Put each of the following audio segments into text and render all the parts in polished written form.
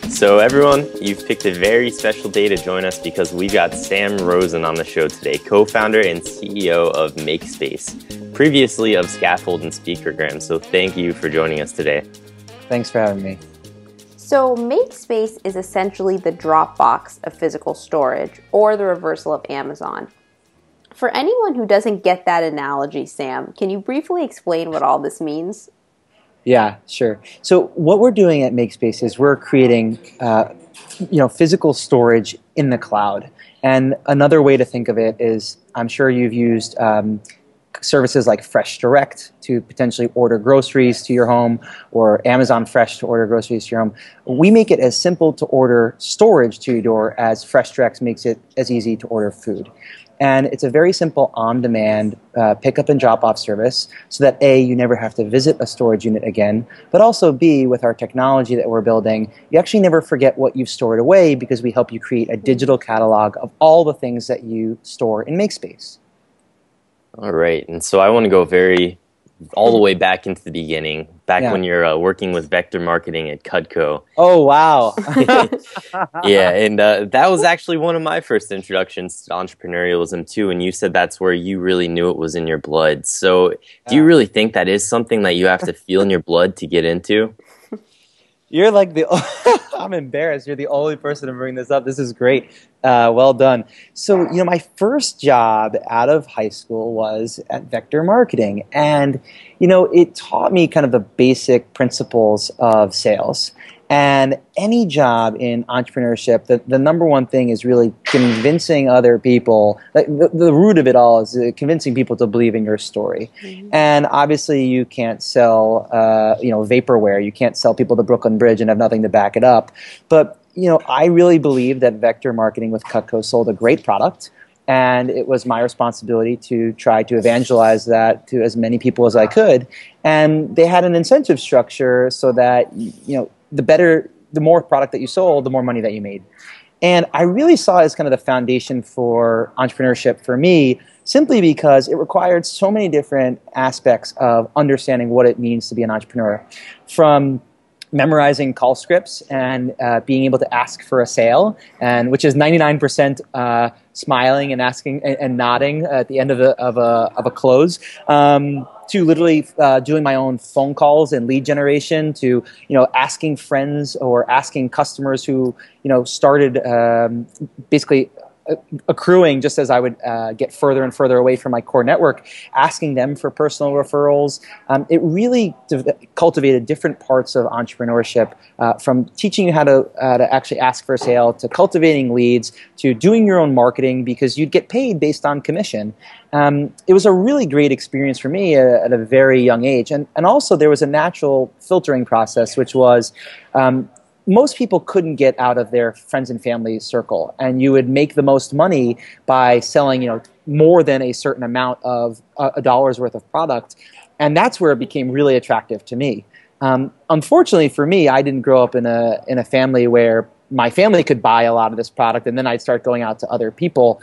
So everyone, you've picked a very special day to join us because we've got Sam Rosen on the show today, co-founder and CEO of MakeSpace, previously of Scaffold and Speakergram. So thank you for joining us today. Thanks for having me. So MakeSpace is essentially the DropBox of physical storage, or the reversal of Amazon. For anyone who doesn't get that analogy, Sam, can you briefly explain what all this means? Yeah, sure. So what we're doing at MakeSpace is we're creating, physical storage in the cloud. And another way to think of it is, I'm sure you've used services like Fresh Direct to potentially order groceries to your home, or Amazon Fresh to order groceries to your home. We make it as simple to order storage to your door as Fresh Direct makes it as easy to order food. And it's a very simple on-demand pick-up and drop-off service so that A, you never have to visit a storage unit again, but also B, with our technology that we're building, you actually never forget what you've stored away because we help you create a digital catalog of all the things that you store in MakeSpace. All right, and so I want to go all the way back into the beginning, when you're working with vector marketing at Cutco. Oh, wow. Yeah, and that was actually one of my first introductions to entrepreneurialism too, and you said that's where you really knew it was in your blood. So do you really think that is something that you have to feel in your blood to get into? You're like I'm embarrassed. You're the only person to bring this up. This is great. Well done. So, my first job out of high school was at Vector Marketing. And, it taught me kind of the basic principles of sales. And any job in entrepreneurship, the number one thing is really convincing other people. Like the root of it all is convincing people to believe in your story. Mm-hmm. And obviously, you can't sell, vaporware. You can't sell people the Brooklyn Bridge and have nothing to back it up. But I really believe that Vector Marketing with Cutco sold a great product. And it was my responsibility to try to evangelize that to as many people as I could. And they had an incentive structure so that, the more product that you sold, the more money that you made. And I really saw it as kind of the foundation for entrepreneurship for me, simply because it required so many different aspects of understanding what it means to be an entrepreneur. From memorizing call scripts and being able to ask for a sale, and which is 99% smiling and asking and nodding at the end of a close, to literally doing my own phone calls and lead generation, to asking friends or asking customers who started basically accruing just as I would get further and further away from my core network, asking them for personal referrals. It really cultivated different parts of entrepreneurship, from teaching you how to actually ask for a sale, to cultivating leads, to doing your own marketing because you'd get paid based on commission. It was a really great experience for me at a very young age. And also there was a natural filtering process, which was most people couldn't get out of their friends and family circle, and you would make the most money by selling, more than a certain amount of a dollar's worth of product, and that's where it became really attractive to me. Unfortunately for me, I didn't grow up in a family where my family could buy a lot of this product, and then I'd start going out to other people,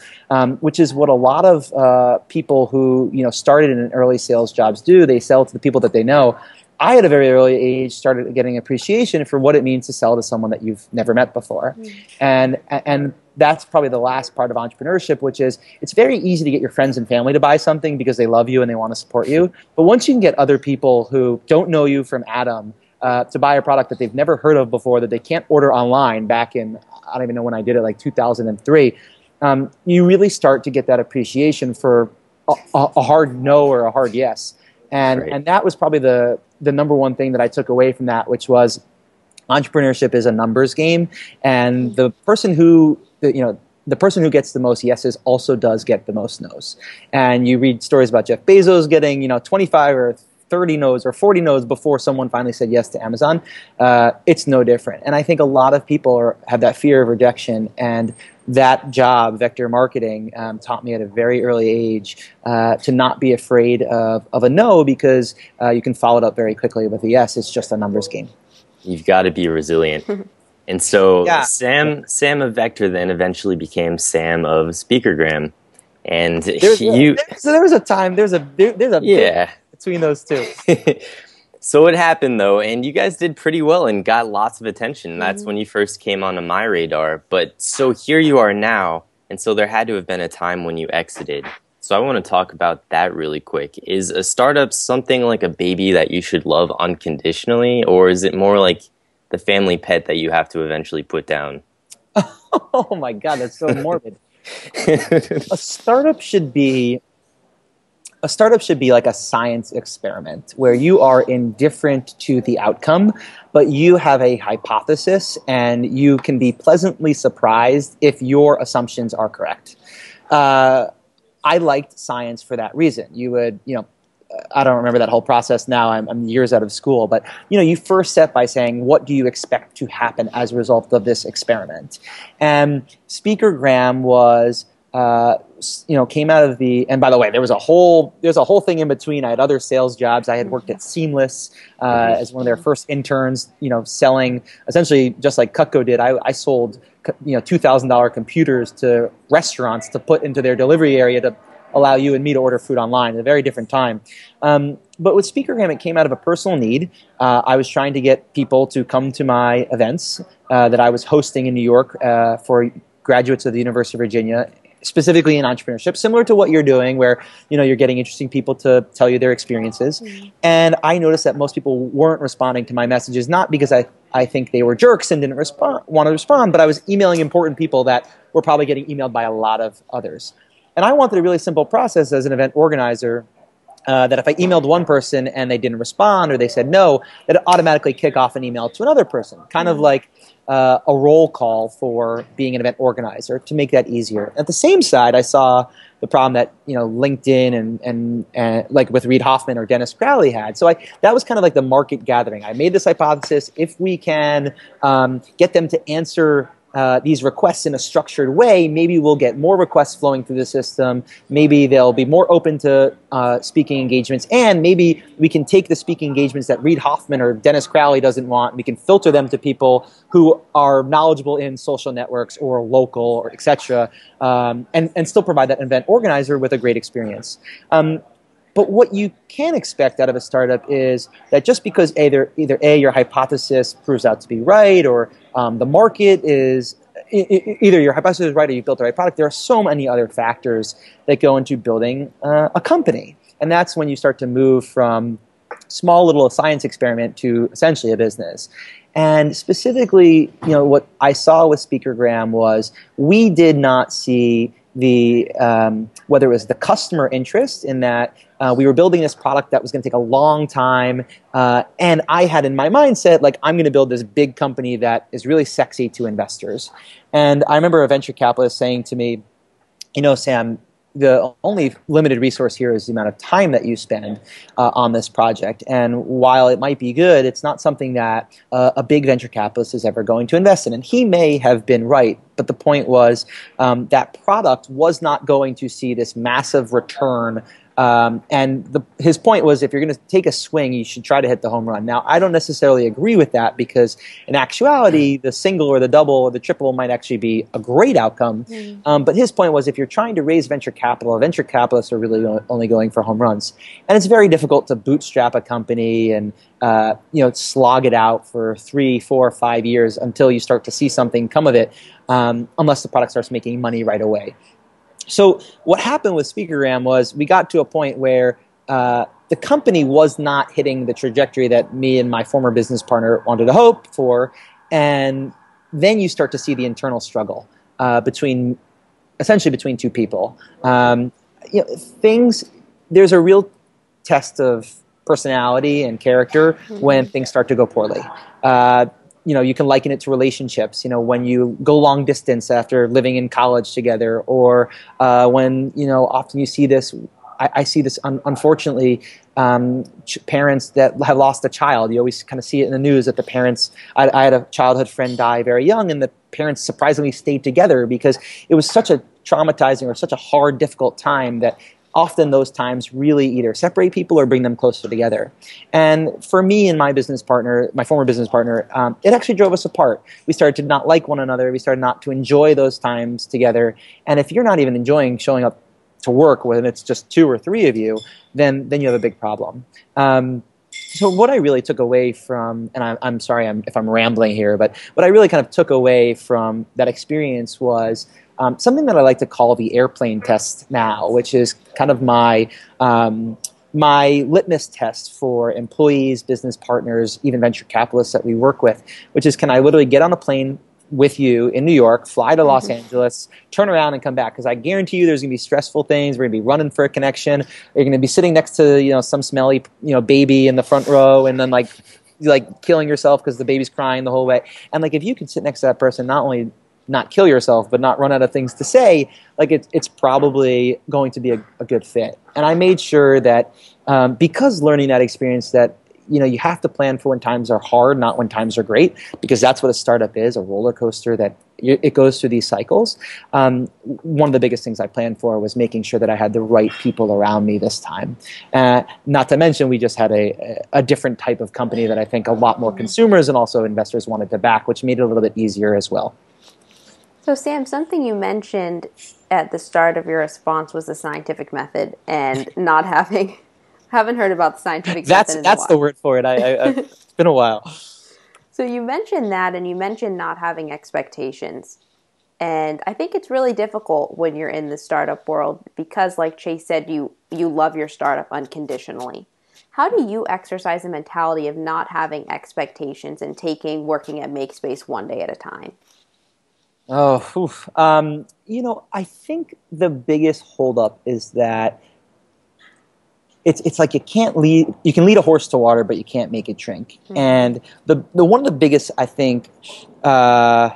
which is what a lot of people who started in early sales jobs do. They sell to the people that they know. I, at a very early age, started getting appreciation for what it means to sell to someone that you've never met before. Mm. And that's probably the last part of entrepreneurship, which is it's very easy to get your friends and family to buy something because they love you and they want to support you. But once you can get other people who don't know you from Adam to buy a product that they've never heard of before, that they can't order online back in, I don't even know when I did it, like 2003, you really start to get that appreciation for a hard no or a hard yes. And that was probably the number one thing that I took away from that, which was entrepreneurship is a numbers game, and the person who gets the most yeses also does get the most nos. And you read stories about Jeff Bezos getting 25 or 30 no's or 40 no's before someone finally said yes to Amazon. It's no different. And I think a lot of people have that fear of rejection, and that job, vector marketing, taught me at a very early age to not be afraid of a no, because you can follow it up very quickly with a yes. It's just a numbers game. You've got to be resilient. And so Sam of Vector then eventually became Sam of Speakergram. And there was a time, there's a bit between those two. So it happened though, and you guys did pretty well and got lots of attention. That's when you first came onto my radar. But so here you are now, and so there had to have been a time when you exited. So I want to talk about that really quick. Is a startup something like a baby that you should love unconditionally, or is it more like the family pet that you have to eventually put down? Oh my God, that's so morbid. A startup should be like a science experiment where you are indifferent to the outcome, but you have a hypothesis and you can be pleasantly surprised if your assumptions are correct. I liked science for that reason. You would, I don't remember that whole process now. I'm years out of school, but you first set by saying, what do you expect to happen as a result of this experiment? And Speaker Graham was, came out of the. And by the way, there's a whole thing in between. I had other sales jobs. I had worked at Seamless as one of their first interns. Selling essentially just like Cutco did. I sold $2,000 computers to restaurants to put into their delivery area to allow you and me to order food online at a very different time. But with Speakergram, it came out of a personal need. I was trying to get people to come to my events that I was hosting in New York for graduates of the University of Virginia, specifically in entrepreneurship, similar to what you're doing, where you're getting interesting people to tell you their experiences. Mm-hmm. And I noticed that most people weren't responding to my messages, not because I think they were jerks and didn't want to respond, but I was emailing important people that were probably getting emailed by a lot of others. And I wanted a really simple process as an event organizer that if I emailed one person and they didn't respond or they said no, that it automatically kick off an email to another person, kind of like a roll call for being an event organizer to make that easier. At the same side, I saw the problem that LinkedIn and like with Reid Hoffman or Dennis Crowley had. So that was kind of like the market gathering. I made this hypothesis: if we can get them to answer these requests in a structured way, maybe we'll get more requests flowing through the system. Maybe they'll be more open to speaking engagements, and maybe we can take the speaking engagements that Reid Hoffman or Dennis Crowley doesn't want. We can filter them to people who are knowledgeable in social networks or local or etc., and still provide that event organizer with a great experience. But what you can expect out of a startup is that just because either your hypothesis proves out to be right, or the market is either your hypothesis is right or you built the right product, there are so many other factors that go into building a company. And that's when you start to move from small little science experiment to essentially a business. And specifically, what I saw with Speakergram was we did not see the whether it was the customer interest in that we were building this product that was going to take a long time, and I had in my mindset, like, I'm going to build this big company that is really sexy to investors. And I remember a venture capitalist saying to me, Sam, the only limited resource here is the amount of time that you spend on this project. And while it might be good, it's not something that a big venture capitalist is ever going to invest in. And he may have been right, but the point was that product was not going to see this massive return. His point was, if you're going to take a swing, you should try to hit the home run. Now, I don't necessarily agree with that, because in actuality, the single or the double or the triple might actually be a great outcome. But his point was, if you're trying to raise venture capital, venture capitalists are really only going for home runs. And it's very difficult to bootstrap a company and slog it out for 3, 4, 5 years until you start to see something come of it, unless the product starts making money right away. So what happened with Speakergram was we got to a point where the company was not hitting the trajectory that me and my former business partner wanted to hope for, and then you start to see the internal struggle between two people. There's a real test of personality and character when things start to go poorly. You can liken it to relationships, when you go long distance after living in college together, or when, often you see this, I see this, unfortunately, parents that have lost a child. You always kind of see it in the news that the parents, I had a childhood friend die very young, and the parents surprisingly stayed together because it was such a traumatizing or such a hard, difficult time that often those times really either separate people or bring them closer together. And for me and my former business partner, it actually drove us apart. We started to not like one another. We started not to enjoy those times together. And if you're not even enjoying showing up to work when it's just 2 or 3 of you, then you have a big problem. So what I really took away from, and I'm sorry if I'm rambling here, but what I really kind of took away from that experience was something that I like to call the airplane test now, which is kind of my litmus test for employees, business partners, even venture capitalists that we work with, which is, can I literally get on a plane with you in New York, fly to Los Angeles, turn around and come back? Because I guarantee you there's going to be stressful things. We're going to be running for a connection. You're going to be sitting next to, some smelly, baby in the front row, and then like killing yourself because the baby's crying the whole way. And like, if you could sit next to that person, not only not kill yourself, but not run out of things to say, like it's probably going to be a good fit. And I made sure that because learning that experience, that you have to plan for when times are hard, not when times are great, because that's what a startup is, a roller coaster that it goes through these cycles. One of the biggest things I planned for was making sure that I had the right people around me this time. Not to mention, we just had a different type of company that I think a lot more consumers and also investors wanted to back, which made it a little bit easier as well. So Sam, something you mentioned at the start of your response was the scientific method and not having... haven't heard about the scientific method in a while. That's the word for it. It's been a while. So you mentioned that, and you mentioned not having expectations. And I think it's really difficult when you're in the startup world because, like Chase said, you love your startup unconditionally. How do you exercise the mentality of not having expectations and working at MakeSpace one day at a time? Oh, oof. I think the biggest holdup is that it's like you can lead a horse to water, but you can't make it drink. Mm-hmm. And the one of the biggest, I think one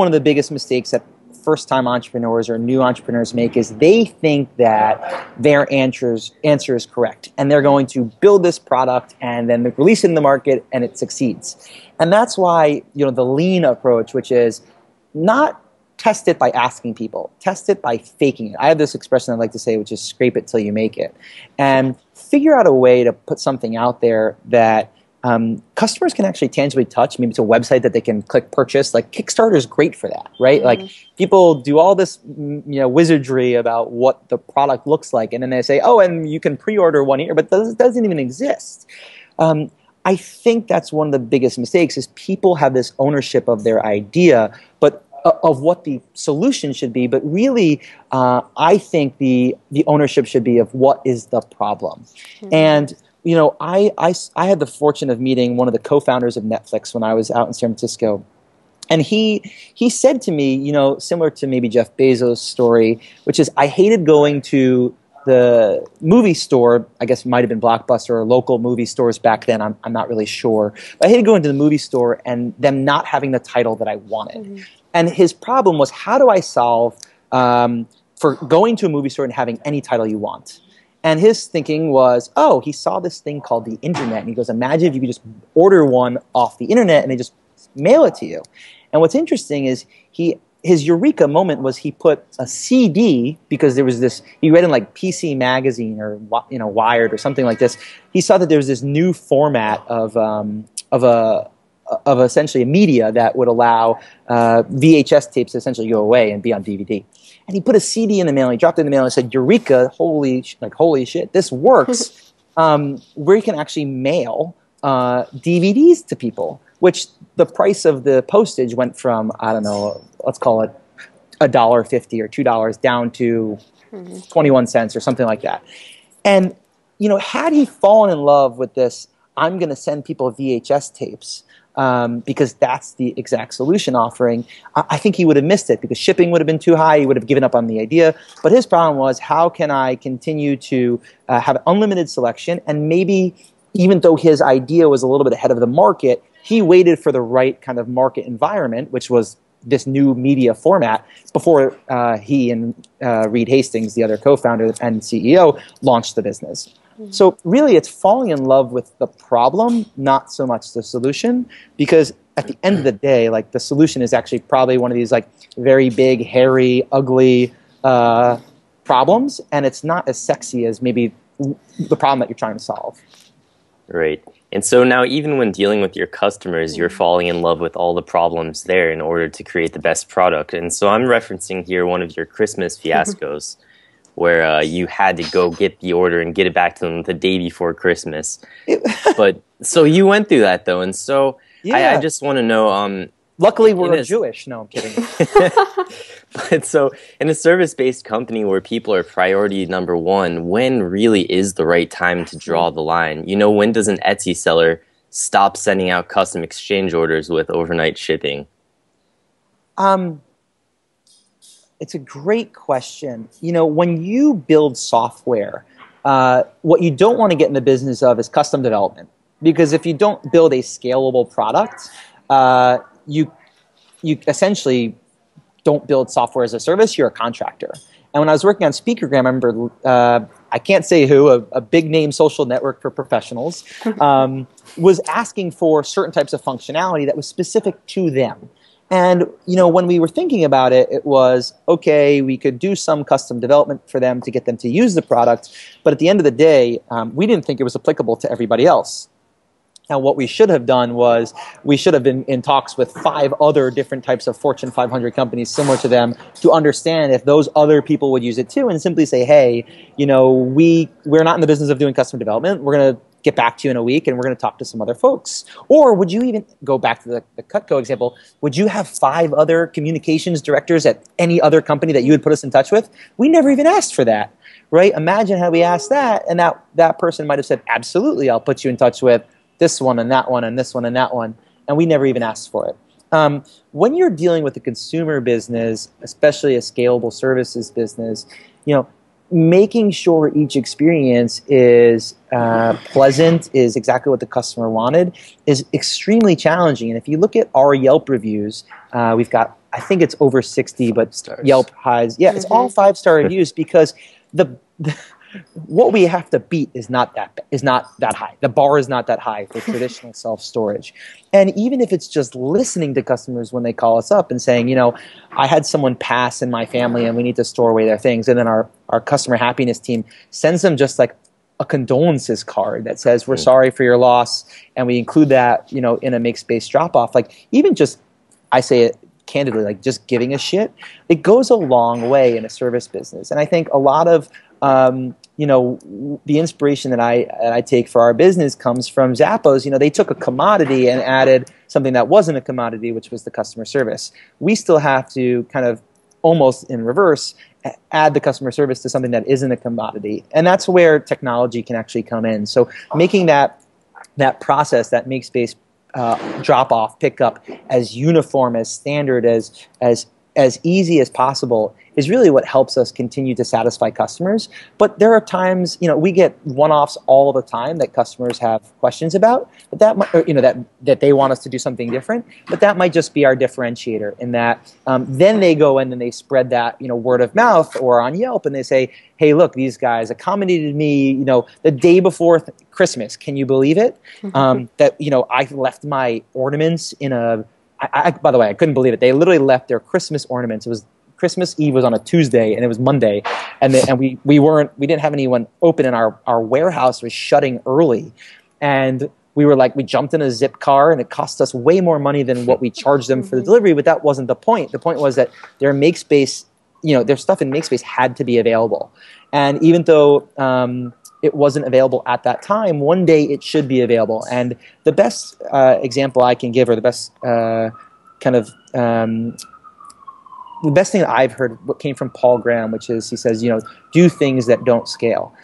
of the biggest mistakes that first-time entrepreneurs or new entrepreneurs make is they think that their answer is correct, and they're going to build this product and then release it in the market and it succeeds. And that's why the lean approach, which is not test it by asking people, test it by faking it. I have this expression I like to say, which is scrape it till you make it, and figure out a way to put something out there that customers can actually tangibly touch. Maybe it's a website that they can click purchase. Like Kickstarter is great for that, right? Mm-hmm. Like people do all this wizardry about what the product looks like, and then they say, oh, and you can pre-order 1 year, but it doesn't even exist. I think that's one of the biggest mistakes is people have this ownership of their idea, but of what the solution should be, but really, I think the ownership should be of what is the problem. Mm-hmm. And I had the fortune of meeting one of the co-founders of Netflix when I was out in San Francisco, and he said to me, similar to maybe Jeff Bezos' story, which is I hated going to the movie store. I guess it might have been Blockbuster or local movie stores back then. I'm not really sure. But I hated going to the movie store and them not having the title that I wanted. Mm-hmm. And his problem was, how do I solve for going to a movie store and having any title you want? And his thinking was, he saw this thing called the internet. And he goes, imagine if you could just order one off the internet and they just mail it to you. And what's interesting is his eureka moment was he put a CD, because there was this, he read in like PC Magazine or Wired or something like this. He saw that there was this new format of essentially a media that would allow VHS tapes to essentially go away and be on DVD. And he put a CD in the mail, he dropped it in the mail and said, Eureka, holy shit, this works, where you can actually mail DVDs to people, which the price of the postage went from, I don't know, let's call it $1.50 or $2 down to 21 cents or something like that. And, had he fallen in love with this, I'm going to send people VHS tapes, because that's the exact solution offering, I think he would have missed it because shipping would have been too high. He would have given up on the idea. But his problem was, how can I continue to have unlimited selection? And maybe even though his idea was a little bit ahead of the market, he waited for the right kind of market environment, which was this new media format, before he and Reed Hastings, the other co-founder and CEO, launched the business. So really, it's falling in love with the problem, not so much the solution, because at the end of the day, like, the solution is actually probably one of these like very big, hairy, ugly problems, and it's not as sexy as maybe the problem that you're trying to solve. Right. And so now, even when dealing with your customers, you're falling in love with all the problems there in order to create the best product. And so I'm referencing here one of your Christmas fiascos. where you had to go get the order and get it back to them the day before Christmas. But so you went through that though, and so I just want to know. Luckily, we're Jewish. No, I'm kidding. But so in a service-based company where people are priority number one, when really is the right time to draw the line? You know, when does an Etsy seller stop sending out custom exchange orders with overnight shipping? It's a great question. You know, when you build software, what you don't want to get in the business of is custom development. Because if you don't build a scalable product, you essentially don't build software as a service. You're a contractor. And when I was working on SpeakerGram, I remember, I can't say who, a big name social network for professionals, was asking for certain types of functionality that was specific to them. And, you know, when we were thinking about it, it was, okay, we could do some custom development for them to get them to use the product. But at the end of the day, we didn't think it was applicable to everybody else. Now, what we should have done was we should have been in talks with 5 other different types of Fortune 500 companies similar to them to understand if those other people would use it too, and simply say, hey, you know, we're not in the business of doing custom development. We're going to get back to you in a week, and we're going to talk to some other folks. Or would you even go back to the Cutco example? Would you have 5 other communications directors at any other company that you would put us in touch with? We never even asked for that, right? Imagine how we asked that, and that person might have said, absolutely, I'll put you in touch with this one and that one and this one and that one, and we never even asked for it. When you're dealing with a consumer business, especially a scalable services business, you know, making sure each experience is pleasant, is exactly what the customer wanted, is extremely challenging. And if you look at our Yelp reviews, we've got, I think it's over 60, but stars. Yelp highs. Yeah, it's all 5-star reviews because what we have to beat is not that high. The bar is not that high for traditional self-storage. And even if it's just listening to customers when they call us up and saying, you know, I had someone pass in my family and we need to store away their things, and then our customer happiness team sends them just like a condolences card that says, we're sorry for your loss, and we include that, you know, in a MakeSpace drop-off. Like, even just, I say it candidly, like just giving a shit, it goes a long way in a service business. And I think a lot of you know, the inspiration that I take for our business comes from Zappos. You know, they took a commodity and added something that wasn't a commodity, which was the customer service. We still have to kind of almost in reverse add the customer service to something that isn't a commodity. And that's where technology can actually come in. So making that process, that MakeSpace drop-off, pickup, as uniform, as standard, as easy as possible is really what helps us continue to satisfy customers. But there are times, you know, we get one-offs all the time that customers have questions about, but that might, you know, that they want us to do something different. But that might just be our differentiator in that then they go in and they spread that, you know, word of mouth or on Yelp, and they say, hey, look, these guys accommodated me, you know, the day before Christmas. Can you believe it? That, you know, I left my ornaments in a. By the way, I couldn't believe it. They literally left their Christmas ornaments. It was Christmas Eve was on a Tuesday, and it was Monday, and we didn't have anyone open, and our warehouse was shutting early, and we jumped in a zip car, and it cost us way more money than what we charged them for the delivery. But that wasn't the point. The point was that their MakeSpace, you know, their stuff in MakeSpace had to be available, and even though it wasn't available at that time, one day it should be available. And the best example I can give, or the best the best thing that I've heard, what came from Paul Graham, which is, he says, you know, do things that don't scale.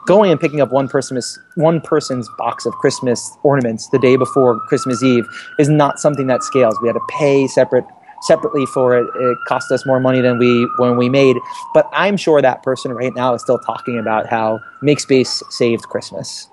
Going and picking up one person's box of Christmas ornaments the day before Christmas Eve is not something that scales. We had to pay separately for it. It cost us more money than when we made. But I'm sure that person right now is still talking about how MakeSpace saved Christmas.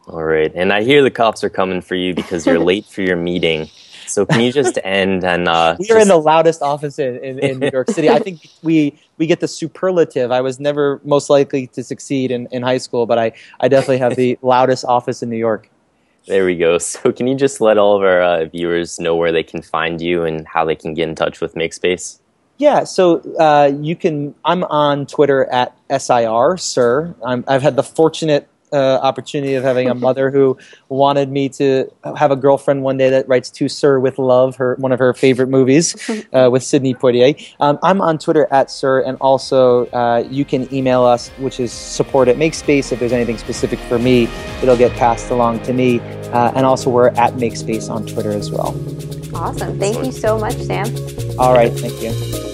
All right. And I hear the cops are coming for you because you're late for your meeting. So can you just end and we're in the loudest office in New York City. I think we get the superlative. I was never most likely to succeed in high school, but I definitely have the loudest office in New York. There we go. So can you just let all of our viewers know where they can find you and how they can get in touch with MakeSpace? Yeah, so I'm on Twitter at SIR, sir. I've had the fortunate opportunity of having a mother who wanted me to have a girlfriend one day that writes To Sir with Love, one of her favorite movies, with Sidney Poitier. I'm on Twitter at Sir, and also you can email us, which is support@MakeSpace. If there's anything specific for me, it'll get passed along to me. And also we're at MakeSpace on Twitter as well. Awesome. Thank you so much, Sam. All right. Thank you.